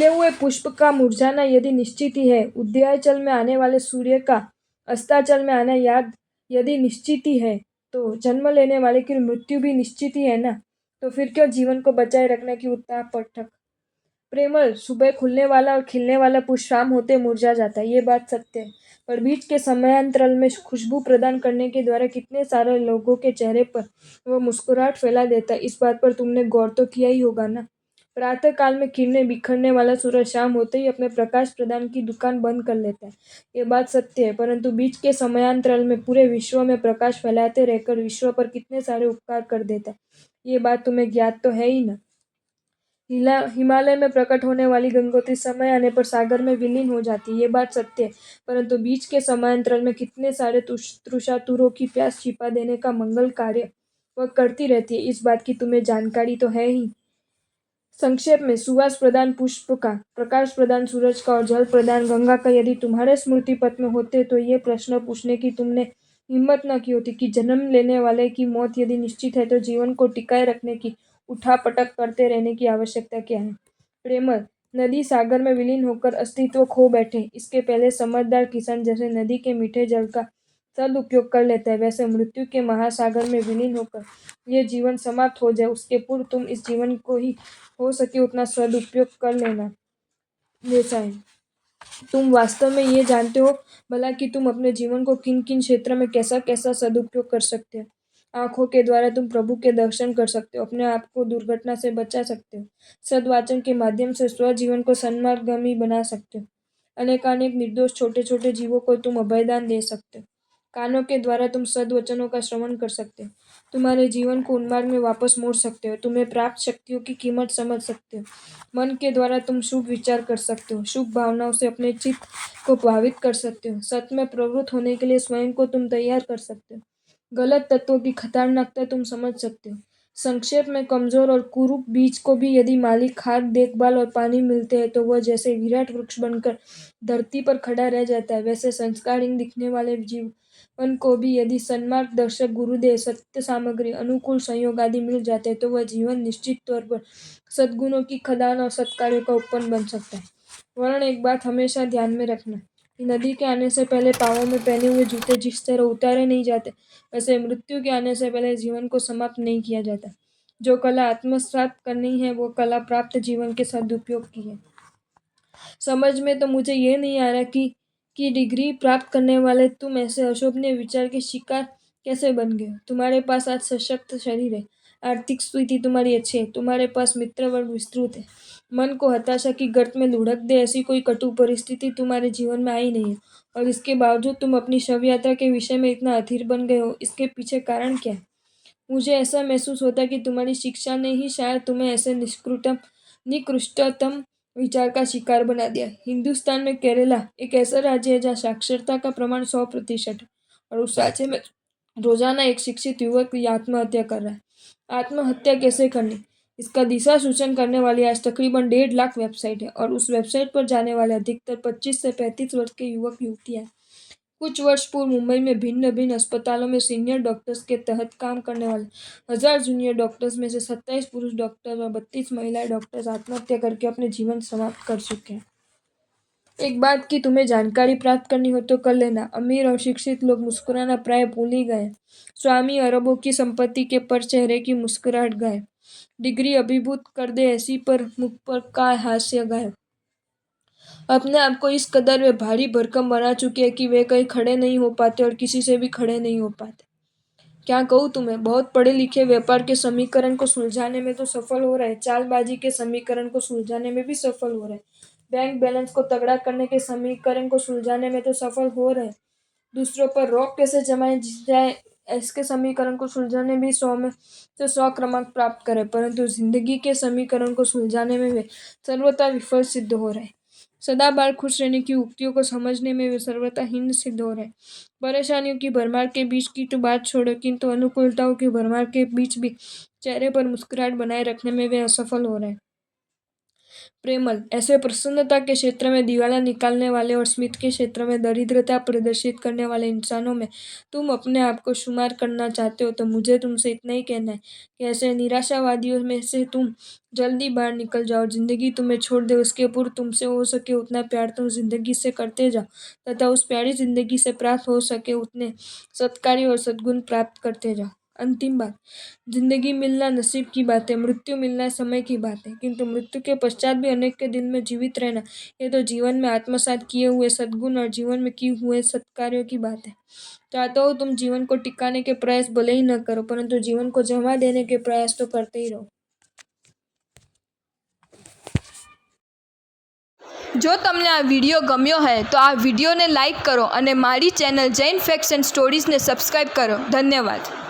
खिले हुए पुष्प का मुरझाना यदि निश्चित ही है, उदयाचल में आने वाले सूर्य का अस्ताचल में आना याद यदि निश्चित ही है, तो जन्म लेने वाले की मृत्यु भी निश्चित ही है ना। तो फिर क्यों जीवन को बचाए रखने की उत्साह पटक। प्रेमल, सुबह खुलने वाला और खिलने वाला पुष्प शाम होते मुरझा जाता है, ये बात सत्य है। पर बीच के समयांतराल में खुशबू प्रदान करने के द्वारा कितने सारे लोगों के चेहरे पर वो मुस्कुराहट फैला देता है, इस बात पर तुमने गौर तो किया ही होगा ना। प्रातः काल में किरणें बिखरने वाला सूरज शाम होते ही अपने प्रकाश प्रदान की दुकान बंद कर लेता है, ये बात सत्य है। परंतु बीच के समयांतराल में पूरे विश्व में प्रकाश फैलाते रहकर विश्व पर कितने सारे उपकार कर देता है, ये बात तुम्हें ज्ञात तो है ही ना। हिमालय में प्रकट होने वाली गंगोत्री समय आने पर सागर में विलीन हो जाती है, ये बात सत्य है। परंतु बीच के समयांतराल में कितने सारे तृषातुरों की प्यास छिपा देने का मंगल कार्य वह करती रहती है, इस बात की तुम्हें जानकारी तो है ही। संक्षेप में, सुवास प्रदान पुष्प का, प्रकाश प्रदान सूरज का और जल प्रदान गंगा का यदि तुम्हारे स्मृति पथ में होते तो ये प्रश्न पूछने की तुमने हिम्मत न की होती कि जन्म लेने वाले की मौत यदि निश्चित है तो जीवन को टिकाए रखने की उठापटक करते रहने की आवश्यकता क्या है। प्रेमल, नदी सागर में विलीन होकर अस्तित्व खो बैठे, इसके पहले समझदार किसान जैसे नदी के मीठे जल का सदुपयोग कर लेता है, वैसे मृत्यु के महासागर में विलीन होकर ये जीवन समाप्त हो जाए उसके पूर्व तुम इस जीवन को ही हो सके उतना सदुपयोग कर लेना वैसा है। तुम वास्तव में ये जानते हो भला कि तुम अपने जीवन को किन किन क्षेत्र में कैसा कैसा सदुपयोग कर सकते हो। आंखों के द्वारा तुम प्रभु के दर्शन कर सकते हो, अपने आप को दुर्घटना से बचा सकते हो, सद्वाचन के माध्यम से स्वजीवन को सन्मार्गगामी बना सकते हो, अनेकानेक निर्दोष छोटे छोटे जीवों को तुम अभयदान दे सकते हो, कानों के द्वारा तुम सद्वचनों का श्रवण कर सकते हो, तुम्हारे जीवन को उन्मार्ग में वापस मोड़ सकते हो, तुम्हें प्राप्त शक्तियों की कीमत समझ सकते हो, मन के द्वारा तुम शुभ विचार कर सकते हो, शुभ भावनाओं से अपने चित्त को प्रभावित कर सकते हो, सत्य में प्रवृत्त होने के लिए स्वयं को तुम तैयार कर सकते हो, गलत तत्वों की खतरनाकता तुम समझ सकते हो। संक्षेप में, कमजोर और कुरूप बीज को भी यदि मालिक खाद देखभाल और पानी मिलते हैं तो वह जैसे विराट वृक्ष बनकर धरती पर खड़ा रह जाता है, वैसे संस्कारहीन दिखने वाले जीवन को भी यदि सन्मार्ग दर्शक गुरुदेव सत्य सामग्री अनुकूल संयोग आदि मिल जाते हैं तो वह जीवन निश्चित तौर पर सद्गुणों की खदान और सत्कार्यों का उपवन बन सकता है। वर्ण एक बात हमेशा ध्यान में रखना कि नदी के आने से पहले पांवों में पहने हुए जूते जिस तरह उतारे नहीं जाते, वैसे मृत्यु के आने से पहले जीवन को समाप्त नहीं किया जाता। जो कला आत्मसात करनी है वो कला प्राप्त जीवन के सदुपयोग की है। समझ में तो मुझे ये नहीं आ रहा कि डिग्री प्राप्त करने वाले तुम ऐसे अशोभनीय विचार के शिकार कैसे बन गए हो। तुम्हारे पास आज सशक्त शरीर है, आर्थिक स्थिति तुम्हारी अच्छी है, तुम्हारे पास मित्र वर्ग विस्तृत है, मन को हताशा की गर्त में लुढ़क दे ऐसी कोई कटु परिस्थिति तुम्हारे जीवन में आई नहीं है, और इसके बावजूद तुम अपनी शव यात्रा के विषय में इतना अधीर बन गए हो। इसके पीछे कारण क्या है। मुझे ऐसा महसूस होता है कि तुम्हारी शिक्षा ने ही शायद तुम्हें ऐसे निकृष्टतम विचार का शिकार बना दिया। हिंदुस्तान में केरला एक ऐसा राज्य है जहाँ साक्षरता का प्रमाण 100% है, और उस राज्य में रोजाना एक शिक्षित युवक आत्महत्या कर रहा है। आत्महत्या कैसे करनी, इसका दिशा सूचन करने वाली आज तकरीबन 1.5 लाख वेबसाइट है, और उस वेबसाइट पर जाने वाले अधिकतर 25 से 35 वर्ष के युवक युवतियां। कुछ वर्ष पूर्व मुंबई में भिन्न भिन्न अस्पतालों में सीनियर डॉक्टर्स के तहत काम करने वाले 1000 जूनियर डॉक्टर्स में से 27 पुरुष डॉक्टर और 32 महिला डॉक्टर्स आत्महत्या करके अपने जीवन समाप्त कर चुके हैं। एक बात की तुम्हें जानकारी प्राप्त करनी हो तो कर लेना, अमीर और शिक्षित लोग मुस्कुराना प्राय भूल ही गए। स्वामी अरबों की संपत्ति के पर चेहरे की मुस्कुराहट गायब, डिग्री अभिभूत कर दे ऐसी पर मुख पर का हास्य गायब। अपने आप को इस कदर वे भारी भरकम बना चुके हैं कि वे कहीं खड़े नहीं हो पाते और किसी से भी खड़े नहीं हो पाते। क्या कहूँ तुम्हें, बहुत पढ़े लिखे व्यापार के समीकरण को सुलझाने में तो सफल हो रहे, चालबाजी के समीकरण को सुलझाने में भी सफल हो रहे, बैंक बैलेंस को तगड़ा करने के समीकरण को सुलझाने में तो सफल हो रहे, दूसरों पर रोक कैसे जमाए जाए इसके समीकरण को सुलझाने भी 100 में से 100 क्रमांक प्राप्त करे, परंतु जिंदगी के समीकरण को सुलझाने में वे सर्वथा विफल सिद्ध हो रहे। सदाबहार खुश रहने की उक्तियों को समझने में वे सर्वथा हीन सिद्ध हो रहे। परेशानियों की भरमार के बीच की तो बात छोड़ो, किंतु अनुकूलताओं की भरमार के बीच भी चेहरे पर मुस्कुराहट बनाए रखने में वे असफल हो रहे। प्रेमल, ऐसे प्रसन्नता के क्षेत्र में दिवाला निकालने वाले और स्मित के क्षेत्र में दरिद्रता प्रदर्शित करने वाले इंसानों में तुम अपने आप को शुमार करना चाहते हो तो मुझे तुमसे इतना ही कहना है कि ऐसे निराशावादियों में से तुम जल्दी बाहर निकल जाओ। जिंदगी तुम्हें छोड़ दे उसके पूर्व तुमसे हो सके उतना प्यार तुम जिंदगी से करते जाओ तथा उस प्यारी जिंदगी से प्राप्त हो सके उतने सत्कार्य और सद्गुण प्राप्त करते जाओ। अंतिम बात, जिंदगी मिलना नसीब की बात है, मृत्यु मिलना समय की बात है, किंतु मृत्यु के पश्चात भी अनेक के दिल में जीवित रहना ये तो जीवन में आत्मसात किए हुए सद्गुण और जीवन में किए हुए सत्कार्यों की बात है। चाहता हो तुम जीवन को टिकाने के प्रयास भले ही न करो परंतु जीवन को जमा देने के प्रयास तो करते ही रहो। જો તમને આ વિડીયો ગમ્યો હોય તો આ વિડીયોને લાઈક કરો અને મારી ચેનલ જૈન ફેક્ટ્સ એન્ડ સ્ટોરીઝને સબસ્ક્રાઈબ કરો. ધન્યવાદ.